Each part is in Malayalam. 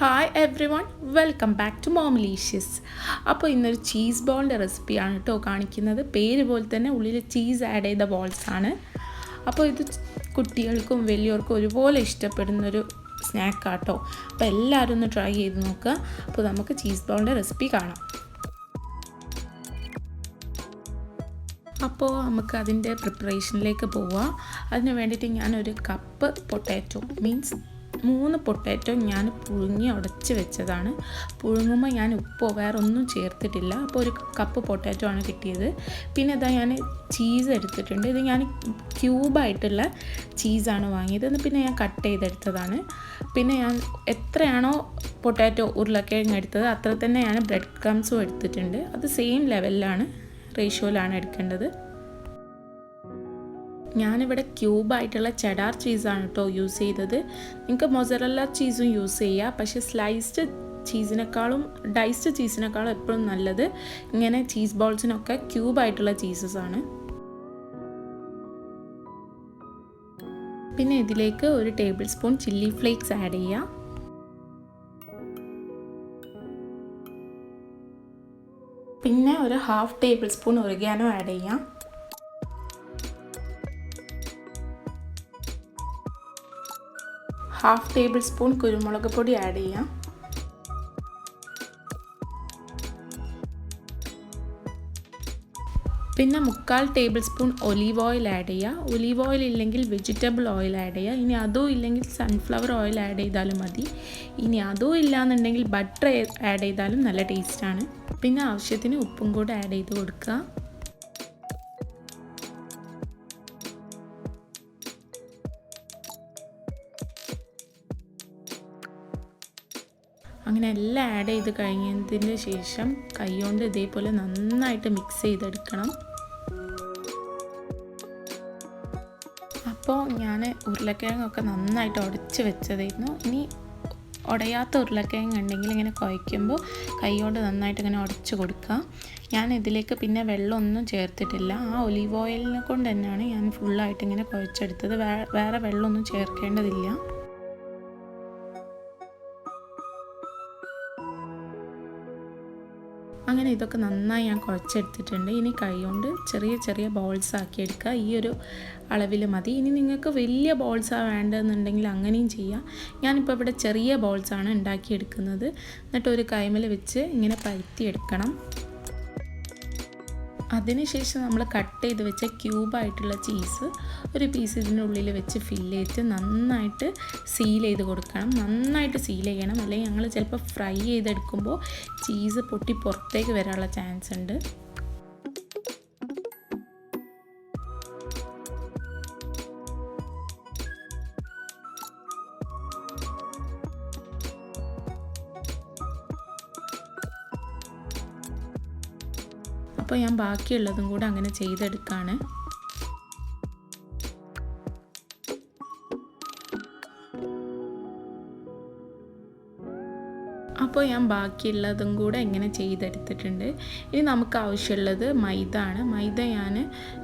Hi everyone, welcome back to Momlicious. അപ്പോൾ ഇന്നൊരു ചീസ് ബോളിൻ്റെ റെസിപ്പിയാണ് കേട്ടോ കാണിക്കുന്നത്. പേര് പോലെ തന്നെ ഉള്ളിൽ ചീസ് ആഡ് ചെയ്ത ബോൾസാണ്. അപ്പോൾ ഇത് കുട്ടികൾക്കും വലിയവർക്കും ഒരുപോലെ ഇഷ്ടപ്പെടുന്നൊരു സ്നാക്കാട്ടോ. അപ്പോൾ എല്ലാവരും ഒന്ന് ട്രൈ ചെയ്ത് നോക്കുക. അപ്പോൾ നമുക്ക് ചീസ് ബോളിൻ്റെ റെസിപ്പി കാണാം. അപ്പോൾ നമുക്ക് അതിൻ്റെ പ്രിപ്പറേഷനിലേക്ക് പോവാം. അതിന് വേണ്ടിയിട്ട് ഞാനൊരു കപ്പ് പൊട്ടാറ്റോ മീൻസ് 3 പൊട്ടാറ്റോ ഞാൻ പുഴുങ്ങി ഉടച്ച് വെച്ചതാണ്. പുഴുങ്ങുമ്പോൾ ഞാൻ ഉപ്പോ വേറെ ഒന്നും ചേർത്തിട്ടില്ല. അപ്പോൾ ഒരു കപ്പ് പൊട്ടാറ്റോ ആണ് കിട്ടിയത്. പിന്നെ ഇതാ ഞാൻ ചീസ് എടുത്തിട്ടുണ്ട്. ഇത് ഞാൻ ക്യൂബായിട്ടുള്ള ചീസാണ് വാങ്ങിയത്. പിന്നെ ഞാൻ കട്ട് ചെയ്തെടുത്തതാണ്. പിന്നെ ഞാൻ എത്രയാണോ പൊട്ടാറ്റോ ഉരുളക്കിഴങ്ങ് എടുത്തത് അത്ര തന്നെ ഞാൻ ബ്രെഡ് ക്രംസും എടുത്തിട്ടുണ്ട്. അത് സെയിം ലെവലിലാണ്, റേഷ്യോയിലാണ് എടുക്കേണ്ടത്. ഞാനിവിടെ ക്യൂബായിട്ടുള്ള ചെഡാർ ചീസാണ് കേട്ടോ യൂസ് ചെയ്തത്. നിങ്ങൾക്ക് മൊസറല്ല ചീസും യൂസ് ചെയ്യുക. പക്ഷേ സ്ലൈസ്ഡ് ചീസിനേക്കാളും ഡൈസ്ഡ് ചീസിനേക്കാളും എപ്പോഴും നല്ലത് ഇങ്ങനെ ചീസ് ബോൾസിനൊക്കെ ക്യൂബായിട്ടുള്ള ചീസസാണ്. പിന്നെ ഇതിലേക്ക് 1 table spoon chilli flakes add ചെയ്യുക. പിന്നെ ഒരു 1/2 ടേബിൾ സ്പൂൺ ഒറിഗാനോ ആഡ് ചെയ്യാം. ഹാഫ് ടേബിൾ സ്പൂൺ കുരുമുളക് പൊടി ആഡ് ചെയ്യാം. പിന്നെ 1/4 table spoon olive oil add ചെയ്യുക. ഒലീവ് ഓയിൽ ഇല്ലെങ്കിൽ വെജിറ്റബിൾ ഓയിൽ ആഡ് ചെയ്യുക. ഇനി അതും ഇല്ലെങ്കിൽ സൺഫ്ലവർ ഓയിൽ ആഡ് ചെയ്താലും മതി. ഇനി അതും ഇല്ലാന്നുണ്ടെങ്കിൽ ബട്ടർ ആഡ് ചെയ്താലും നല്ല ടേസ്റ്റാണ്. പിന്നെ ആവശ്യത്തിന് ഉപ്പും കൂടെ ആഡ് ചെയ്ത് കൊടുക്കുക. അങ്ങനെ എല്ലാം ആഡ് ചെയ്ത് കഴിഞ്ഞതിന് ശേഷം കൈകൊണ്ട് ഇതേപോലെ നന്നായിട്ട് മിക്സ് ചെയ്തെടുക്കണം. അപ്പോൾ ഞാൻ ഉരുളക്കിഴങ്ങൊക്കെ നന്നായിട്ട് ഉടച്ച് വെച്ചതായിരുന്നു. ഇനി ഉടയാത്ത ഉരുളക്കിഴങ്ങ് ഉണ്ടെങ്കിൽ ഇങ്ങനെ കുഴയ്ക്കുമ്പോൾ കൈകൊണ്ട് നന്നായിട്ട് ഇങ്ങനെ ഉടച്ച് കൊടുക്കുക. ഞാൻ ഇതിലേക്ക് പിന്നെ വെള്ളമൊന്നും ചേർത്തിട്ടില്ല. ആ ഒലീവ് ഓയിലിനെ കൊണ്ട് തന്നെയാണ് ഞാൻ ഫുള്ളായിട്ട് ഇങ്ങനെ കുഴച്ചെടുത്തത്. വേറെ വെള്ളമൊന്നും ചേർക്കേണ്ടതില്ല. അങ്ങനെ ഇതൊക്കെ നന്നായി ഞാൻ കുഴച്ചെടുത്തിട്ടുണ്ട്. ഇനി കൈ കൊണ്ട് ചെറിയ ചെറിയ ബോൾസ് ആക്കി എടുക്കുക. ഈ ഒരു അളവിൽ മതി. ഇനി നിങ്ങൾക്ക് വലിയ ബോൾസാണ് വേണ്ടതെന്നുണ്ടെങ്കിൽ അങ്ങനെയും ചെയ്യാം. ഞാനിപ്പോൾ ഇവിടെ ചെറിയ ബോൾസാണ് ഉണ്ടാക്കിയെടുക്കുന്നത്. എന്നിട്ട് ഒരു കൈമേൽ വെച്ച് ഇങ്ങനെ പരത്തിയെടുക്കണം. അതിനുശേഷം നമ്മൾ കട്ട് ചെയ്ത് വെച്ച ക്യൂബായിട്ടുള്ള ചീസ് ഒരു പീസ് ഇതിനുള്ളിൽ വെച്ച് ഫില്ല് ചെയ്ത് നന്നായിട്ട് സീൽ ചെയ്ത് കൊടുക്കണം. നന്നായിട്ട് സീൽ ചെയ്യണം, അല്ലെങ്കിൽ ഞങ്ങൾ ചിലപ്പോൾ ഫ്രൈ ചെയ്തെടുക്കുമ്പോൾ ചീസ് പൊട്ടി പുറത്തേക്ക് വരാനുള്ള ചാൻസ് ഉണ്ട്. അപ്പോൾ ഞാൻ ബാക്കിയുള്ളതും കൂടെ അങ്ങനെ ചെയ്തെടുക്കുകയാണ്. അപ്പോൾ ഞാൻ ബാക്കിയുള്ളതും കൂടെ ഇങ്ങനെ ചെയ്തെടുത്തിട്ടുണ്ട്. ഇനി നമുക്ക് ആവശ്യമുള്ളത് മൈദ ആണ്. മൈദ ഞാൻ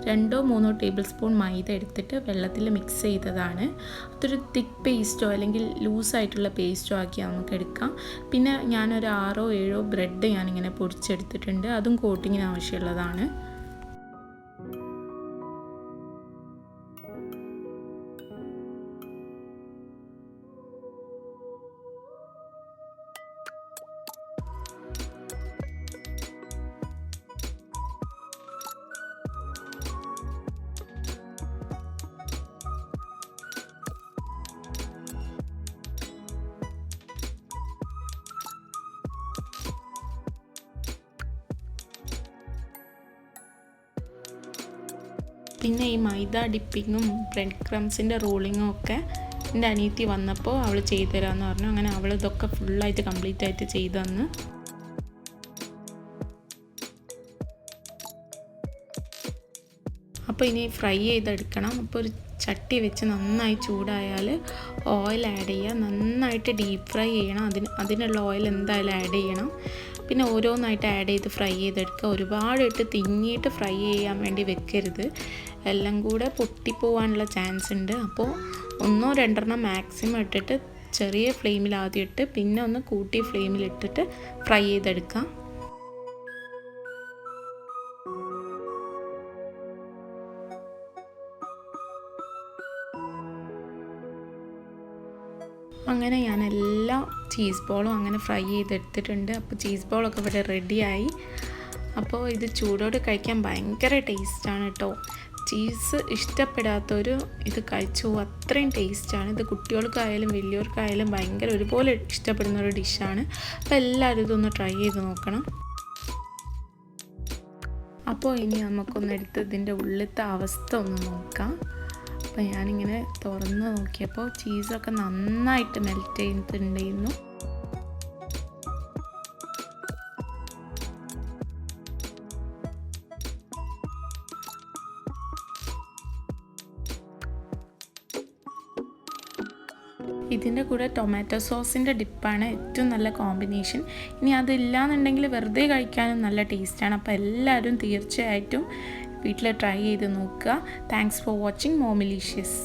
2-3 ടേബിൾ സ്പൂൺ മൈദ എടുത്തിട്ട് വെള്ളത്തിൽ മിക്സ് ചെയ്തതാണ്. അതൊരു തിക്ക് പേസ്റ്റോ അല്ലെങ്കിൽ ലൂസായിട്ടുള്ള പേസ്റ്റോ ആക്കി നമുക്ക് എടുക്കാം. പിന്നെ ഞാനൊരു 6-7 ബ്രെഡ് ഞാനിങ്ങനെ പൊടിച്ചെടുത്തിട്ടുണ്ട്. അതും കോട്ടിങ്ങിന് ആവശ്യമുള്ളതാണ്. പിന്നെ ഈ മൈദ ഡിപ്പിങ്ങും ബ്രെഡ് ക്രംസിൻ്റെ റോളിങ്ങും ഒക്കെ എൻ്റെ അനിയത്തി വന്നപ്പോൾ അവൾ ചെയ്തു തരാമെന്ന് പറഞ്ഞു. അങ്ങനെ അവൾ ഇതൊക്കെ ഫുള്ളായിട്ട് കംപ്ലീറ്റ് ആയിട്ട് ചെയ്തു തന്ന്. അപ്പോൾ ഇനി ഫ്രൈ ചെയ്തെടുക്കണം. അപ്പോൾ ഒരു ചട്ടി വെച്ച് നന്നായി ചൂടായാൽ ഓയിൽ ആഡ് ചെയ്യുക. നന്നായിട്ട് ഡീപ്പ് ഫ്രൈ ചെയ്യണം. അതിനുള്ള ഓയിൽ എന്തായാലും ആഡ് ചെയ്യണം. പിന്നെ ഓരോന്നായിട്ട് ആഡ് ചെയ്ത് ഫ്രൈ ചെയ്തെടുക്കുക. ഒരുപാടിട്ട് തിങ്ങിയിട്ട് ഫ്രൈ ചെയ്യാൻ വേണ്ടി വെക്കരുത്. എല്ലാം കൂടെ പൊട്ടിപ്പോവാനുള്ള ചാൻസ് ഉണ്ട്. അപ്പോൾ 1-2 മാക്സിമം ഇട്ടിട്ട് ചെറിയ ഫ്ലെയിമിൽ ആദ്യം ഇട്ട് പിന്നെ ഒന്ന് കൂട്ടിയ ഫ്ലെയിമിലിട്ടിട്ട് ഫ്രൈ ചെയ്തെടുക്കാം. അങ്ങനെ ഞാൻ എല്ലാ ചീസ് ബോളും അങ്ങനെ ഫ്രൈ ചെയ്തെടുത്തിട്ടുണ്ട്. അപ്പോൾ ചീസ് ബോളൊക്കെ ഇവിടെ റെഡിയായി. അപ്പോൾ ഇത് ചൂടോടെ കഴിക്കാൻ ഭയങ്കര ടേസ്റ്റാണ് കേട്ടോ. ചീസ് ഇഷ്ടപ്പെടാത്തൊരു ഇത് കഴിച്ചു, അത്രയും ടേസ്റ്റാണ്. ഇത് കുട്ടികൾക്കായാലും വലിയവർക്കായാലും ഭയങ്കര ഒരുപോലെ ഇഷ്ടപ്പെടുന്ന ഒരു ഡിഷാണ്. അപ്പോൾ എല്ലാവരും ഇതൊന്ന് ട്രൈ ചെയ്ത് നോക്കണം. അപ്പോൾ ഇനി നമുക്കൊന്നെടുത്ത് ഇതിൻ്റെ ഉള്ളിലത്തെ അവസ്ഥ ഒന്ന് നോക്കാം. അപ്പോൾ ഞാനിങ്ങനെ തുറന്ന് നോക്കിയപ്പോൾ ചീസൊക്കെ നന്നായിട്ട് മെൽറ്റ് ചെയ്തിട്ടുണ്ടായിരുന്നു. ഇതിൻ്റെ കൂടെ ടൊമാറ്റോ സോസിൻ്റെ ഡിപ്പാണ് ഏറ്റവും നല്ല കോമ്പിനേഷൻ. ഇനി അതില്ലാന്നുണ്ടെങ്കിൽ വെറുതെ കഴിക്കാനും നല്ല ടേസ്റ്റാണ്. അപ്പോൾ എല്ലാവരും തീർച്ചയായിട്ടും വീട്ടിൽ ട്രൈ ചെയ്ത് നോക്കുക. Thanks for watching മോമിലീഷ്യസ്.